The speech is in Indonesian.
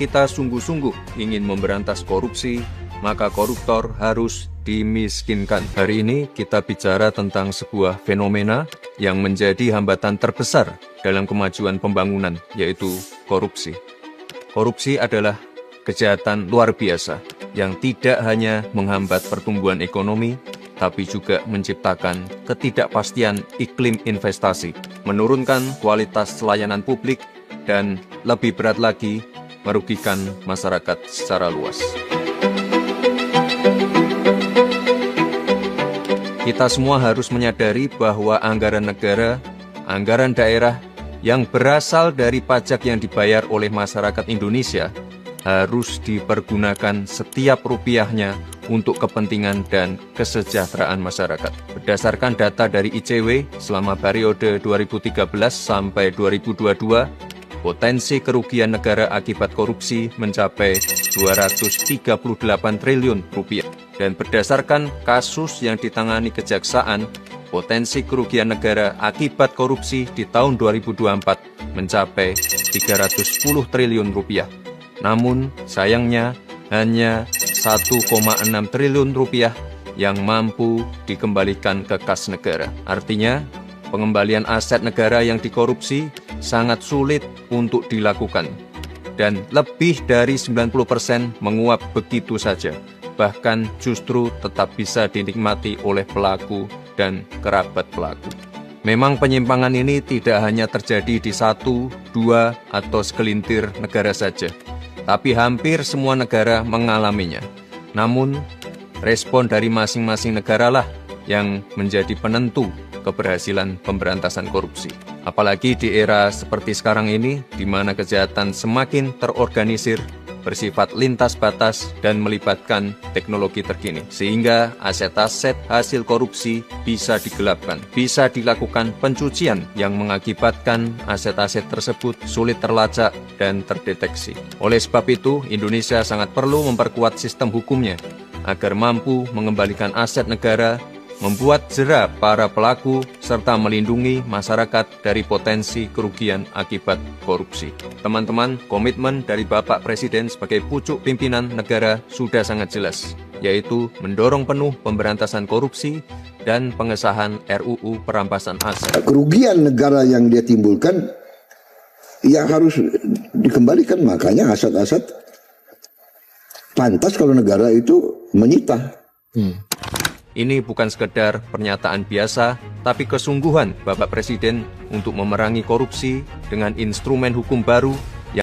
kita sungguh-sungguh ingin memberantas korupsi, maka koruptor harus dimiskinkan. Hari ini kita bicara tentang sebuah fenomena yang menjadi hambatan terbesar dalam kemajuan pembangunan, yaitu korupsi. Korupsi adalah kejahatan luar biasa yang tidak hanya menghambat pertumbuhan ekonomi, tapi juga menciptakan ketidakpastian iklim investasi, menurunkan kualitas layanan publik, dan lebih berat lagi, merugikan masyarakat secara luas. Kita semua harus menyadari bahwa anggaran negara, anggaran daerah yang berasal dari pajak yang dibayar oleh masyarakat Indonesia harus dipergunakan setiap rupiahnya untuk kepentingan dan kesejahteraan masyarakat. Berdasarkan data dari ICW selama periode 2013 sampai 2022, potensi kerugian negara akibat korupsi mencapai 238 triliun rupiah. Dan berdasarkan kasus yang ditangani kejaksaan, potensi kerugian negara akibat korupsi di tahun 2024 mencapai 310 triliun rupiah. Namun, sayangnya hanya 1,6 triliun rupiah yang mampu dikembalikan ke kas negara. Artinya, pengembalian aset negara yang dikorupsi sangat sulit untuk dilakukan. Dan lebih dari 90% menguap begitu saja. Bahkan justru tetap bisa dinikmati oleh pelaku dan kerabat pelaku. Memang penyimpangan ini tidak hanya terjadi di 1, 2, atau segelintir negara saja, tapi hampir semua negara mengalaminya. Namun, respon dari masing-masing negaralah yang menjadi penentu keberhasilan pemberantasan korupsi. Apalagi di era seperti sekarang ini, di mana kejahatan semakin terorganisir, bersifat lintas batas, dan melibatkan teknologi terkini. Sehingga aset-aset hasil korupsi bisa digelapkan, bisa dilakukan pencucian yang mengakibatkan aset-aset tersebut sulit terlacak dan terdeteksi. Oleh sebab itu, Indonesia sangat perlu memperkuat sistem hukumnya agar mampu mengembalikan aset negara, membuat jera para pelaku, serta melindungi masyarakat dari potensi kerugian akibat korupsi. Teman-teman, komitmen dari Bapak Presiden sebagai pucuk pimpinan negara sudah sangat jelas, yaitu mendorong penuh pemberantasan korupsi dan pengesahan RUU perampasan aset. Kerugian negara yang dia timbulkan, ya harus dikembalikan. Makanya aset-aset pantas kalau negara itu menyita. Ini bukan sekedar pernyataan biasa, tapi kesungguhan Bapak Presiden untuk memerangi korupsi dengan instrumen hukum baru